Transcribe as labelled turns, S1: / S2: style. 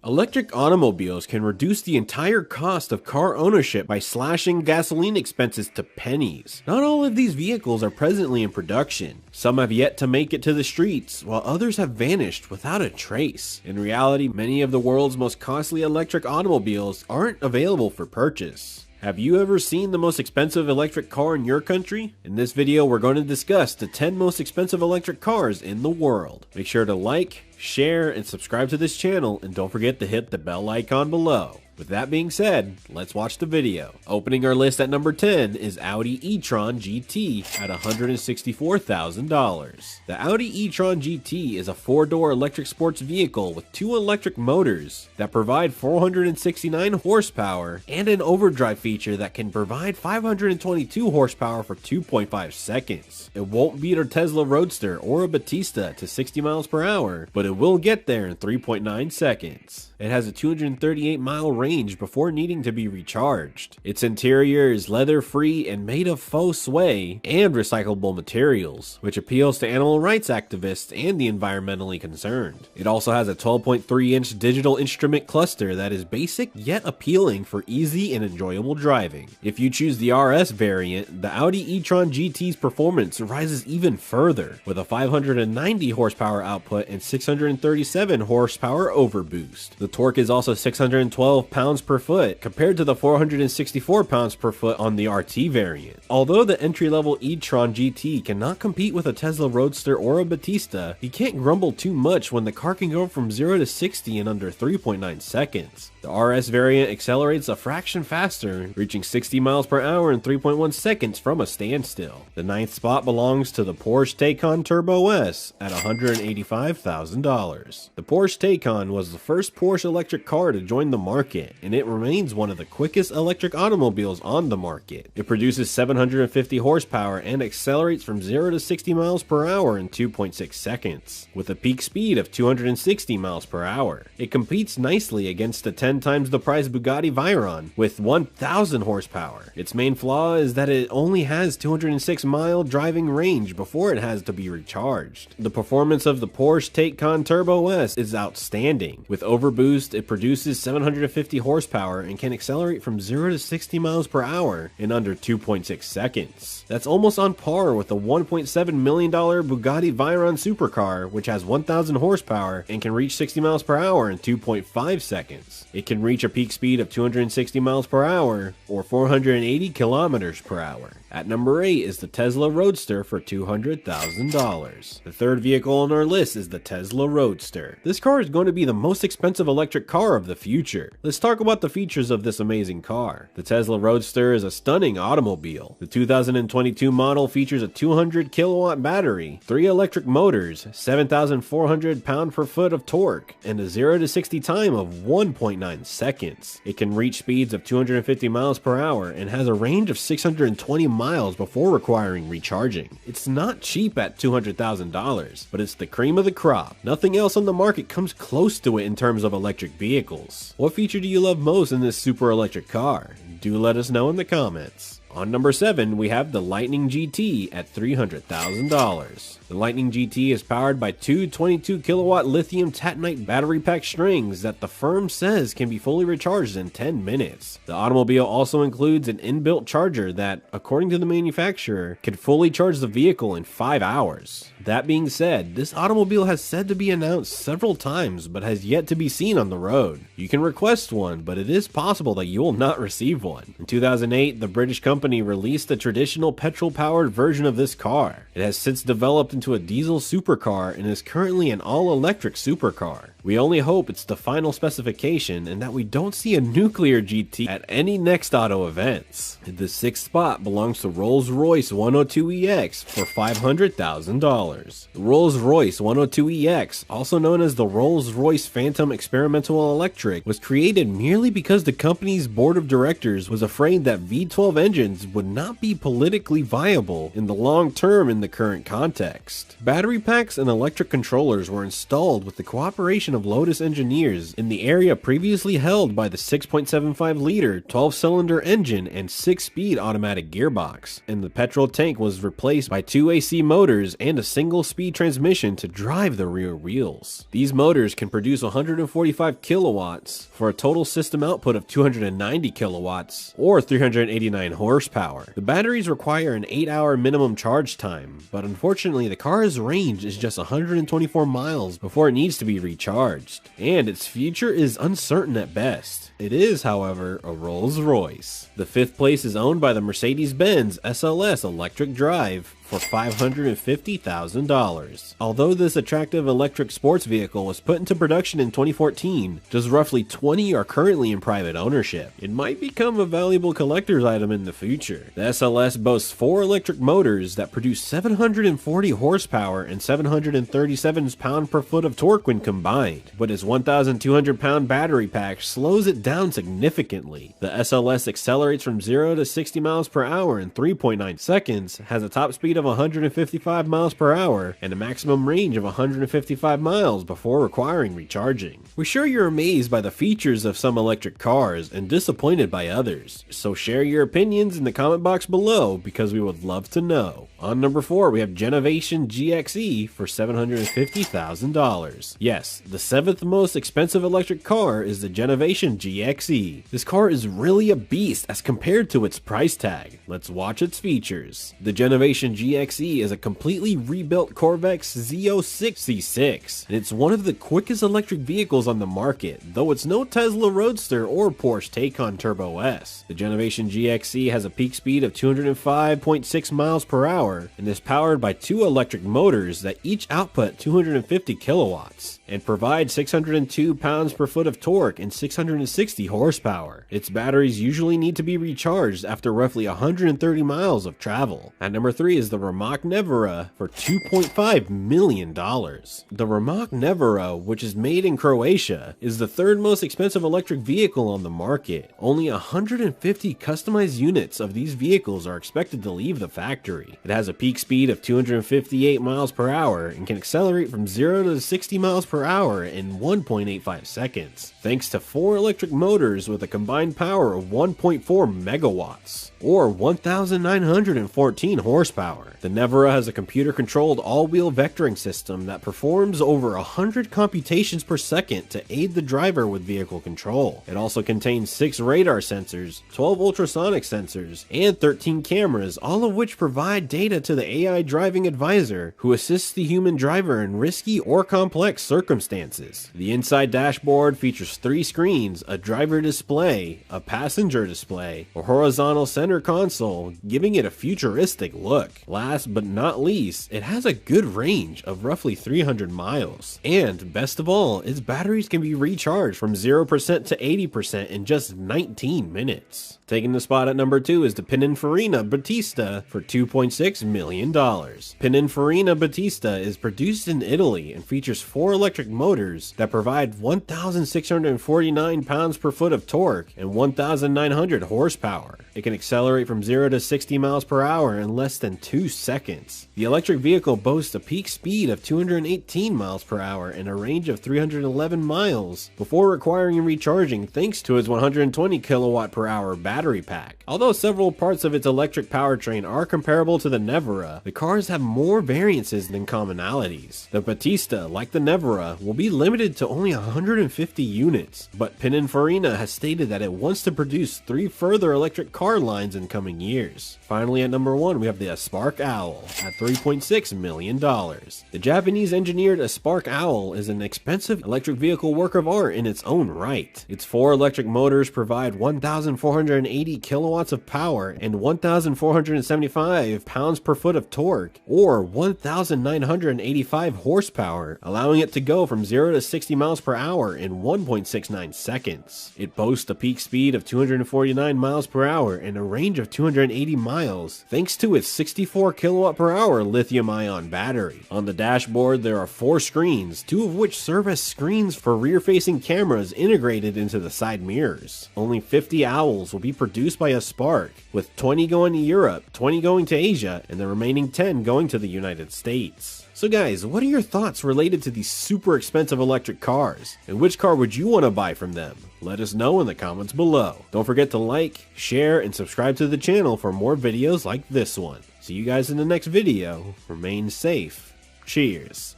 S1: Electric automobiles can reduce the entire cost of car ownership by slashing gasoline expenses to pennies. Not all of these vehicles are presently in production. Some have yet to make it to the streets, while others have vanished without a trace. In reality, many of the world's most costly electric automobiles aren't available for purchase. Have you ever seen the most expensive electric car in your country? In this video, we're going to discuss the 10 most expensive electric cars in the world. Make sure to like, share, and subscribe to this channel, and don't forget to hit the bell icon below. With that being said, let's watch the video. Opening our list at number 10 is Audi e-tron GT at $164,000. The Audi e-tron GT is a 4-door electric sports vehicle with 2 electric motors that provide 469 horsepower and an overdrive feature that can provide 522 horsepower for 2.5 seconds. It won't beat a Tesla Roadster or a Batista to 60 miles per hour, but it will get there in 3.9 seconds. It has a 238-mile range before needing to be recharged. Its interior is leather-free and made of faux suede and recyclable materials, which appeals to animal rights activists and the environmentally concerned. It also has a 12.3-inch digital instrument cluster that is basic yet appealing for easy and enjoyable driving. If you choose the RS variant, the Audi e-tron GT's performance rises even further, with a 590 horsepower output and 637 horsepower overboost. The torque is also 612 pounds per foot, compared to the 464 pounds per foot on the RT variant. Although the entry-level e-tron GT cannot compete with a Tesla Roadster or a Batista, you can't grumble too much when the car can go from 0 to 60 in under 3.9 seconds. The RS variant accelerates a fraction faster, reaching 60 miles per hour in 3.1 seconds from a standstill. The 9th spot belongs to the Porsche Taycan Turbo S at $185,000. The Porsche Taycan was the first Porsche electric car to join the market, and it remains one of the quickest electric automobiles on the market. It produces 750 horsepower and accelerates from 0 to 60 miles per hour in 2.6 seconds, with a peak speed of 260 miles per hour. It competes nicely against the 10 times the price Bugatti Veyron with 1,000 horsepower. Its main flaw is that it only has 206-mile driving range before it has to be recharged. The performance of the Porsche Taycan Turbo S is outstanding. With overboost, it produces 750 horsepower and can accelerate from 0 to 60 miles per hour in under 2.6 seconds. That's almost on par with the $1.7 million Bugatti Veyron supercar, which has 1,000 horsepower and can reach 60 miles per hour in 2.5 seconds. It can reach a peak speed of 260 miles per hour or 480 kilometers per hour. At number 8 is the Tesla Roadster for $200,000. The third vehicle on our list is the Tesla Roadster. This car is going to be the most expensive electric car of the future. Let's talk about the features of this amazing car. The Tesla Roadster is a stunning automobile. The 2022 model features a 200 kilowatt battery, 3 electric motors, 7,400 pound-per-foot of torque, and a 0 to 60 time of 1.9 seconds. It can reach speeds of 250 miles per hour and has a range of 620 miles before requiring recharging. It's not cheap at $200,000, but it's the cream of the crop. Nothing else on the market comes close to it in terms of electric vehicles. What feature do you love most in this super electric car? Do let us know in the comments. On number 7, we have the Lightning GT at $300,000. The Lightning GT is powered by 2 22 kilowatt lithium tatanite battery pack strings that the firm says can be fully recharged in 10 minutes. The automobile also includes an inbuilt charger that, according to the manufacturer, can fully charge the vehicle in 5 hours. That being said, this automobile has said to be announced several times but has yet to be seen on the road. You can request one, but it is possible that you will not receive one. In 2008, the British company released a traditional petrol-powered version of this car. It has since developed into a diesel supercar and is currently an all-electric supercar. We only hope it's the final specification and that we don't see a nuclear GT at any next auto events. The 6th spot belongs to Rolls-Royce 102EX for $500,000. The Rolls-Royce 102EX, also known as the Rolls-Royce Phantom Experimental Electric, was created merely because the company's board of directors was afraid that V12 engines options would not be politically viable in the long term in the current context. Battery packs and electric controllers were installed with the cooperation of Lotus engineers in the area previously held by the 6.75-liter 12-cylinder engine and 6-speed automatic gearbox, and the petrol tank was replaced by 2 AC motors and a single-speed transmission to drive the rear wheels. These motors can produce 145 kilowatts for a total system output of 290 kilowatts or 389 horsepower. The batteries require an 8-hour minimum charge time, but unfortunately the car's range is just 124 miles before it needs to be recharged, and its future is uncertain at best. It is, however, a Rolls-Royce. The 5th place is owned by the Mercedes-Benz SLS electric drive for $550,000. Although this attractive electric sports vehicle was put into production in 2014, just roughly 20 are currently in private ownership. It might become a valuable collector's item in the future. The SLS boasts 4 electric motors that produce 740 horsepower and 737 pound-per-foot of torque when combined, but its 1,200-pound battery pack slows it down significantly. The SLS accelerates from 0 to 60 miles per hour in 3.9 seconds, has a top speed of 155 miles per hour, and a maximum range of 155 miles before requiring recharging. We're sure you're amazed by the features of some electric cars and disappointed by others, so share your opinions in the comment box below because we would love to know. On number 4, we have Genovation GXE for $750,000. Yes, the 7th most expensive electric car is the Genovation GXE. This car is really a beast as compared to its price tag. Let's watch its features. The Genovation GXE is a completely rebuilt Corvette Z06 C6, and it's one of the quickest electric vehicles on the market, though it's no Tesla Roadster or Porsche Taycan Turbo S. The Genovation GXE has a peak speed of 205.6 miles per hour and is powered by 2 electric motors that each output 250 kilowatts and provide 602 pounds-per-foot of torque and 660 horsepower. Its batteries usually need to be recharged after roughly 130 miles of travel. At number 3 is the Rimac Nevera for $2.5 million. The Rimac Nevera, which is made in Croatia, is the 3rd most expensive electric vehicle on the market. Only 150 customized units of these vehicles are expected to leave the factory. It has a peak speed of 258 miles per hour and can accelerate from 0 to 60 miles per hour in 1.85 seconds, thanks to 4 electric motors with a combined power of 1.4 megawatts, or 1,914 horsepower. The Nevera has a computer-controlled all-wheel vectoring system that performs over 100 computations per second to aid the driver with vehicle control. It also contains 6 radar sensors, 12 ultrasonic sensors, and 13 cameras, all of which provide data to the AI driving advisor who assists the human driver in risky or complex circumstances. The inside dashboard features 3 screens, a driver display, a passenger display, a horizontal center console, giving it a futuristic look. Last but not least, it has a good range of roughly 300 miles. And best of all, its batteries can be recharged from 0% to 80% in just 19 minutes. Taking the spot at number 2 is the Pininfarina Battista for $2.6 million. Pininfarina Battista is produced in Italy and features 4 electric motors that provide 1,649 pounds-per-foot of torque and 1,900 horsepower. It can accelerate from 0 to 60 miles per hour in less than 2 seconds. The electric vehicle boasts a peak speed of 218 miles per hour and a range of 311 miles before requiring recharging thanks to its 120 kilowatt per hour battery pack. Although several parts of its electric powertrain are comparable to the Nevera, the cars have more variances than commonalities. The Battista, like the Nevera, will be limited to only 150 units, but Pininfarina has stated that it wants to produce 3 further electric car lines in coming years. Finally, at number 1, we have the Spark Owl at $3.6 million. The Japanese engineered Spark Owl is an expensive electric vehicle work of art in its own right. Its 4 electric motors provide 1,480 kilowatts of power and 1,475 pounds-per-foot of torque, or 1,985 horsepower, allowing it to go from 0 to 60 miles per hour in 1.69 seconds. miles. It boasts a peak speed of 249 miles per hour and a range of 280 miles, thanks to its 64 kilowatt per hour lithium-ion battery. On the dashboard, there are 4 screens, 2 of which serve as screens for rear-facing cameras integrated into the side mirrors. Only 50 Owls will be produced by a Spark, with 20 going to Europe, 20 going to Asia, and the remaining 10 going to the United States. So guys, what are your thoughts related to these super expensive electric cars? And which car would you want to buy from them? Let us know in the comments below. Don't forget to like, share, and subscribe to the channel for more videos like this one. See you guys in the next video. Remain safe. Cheers.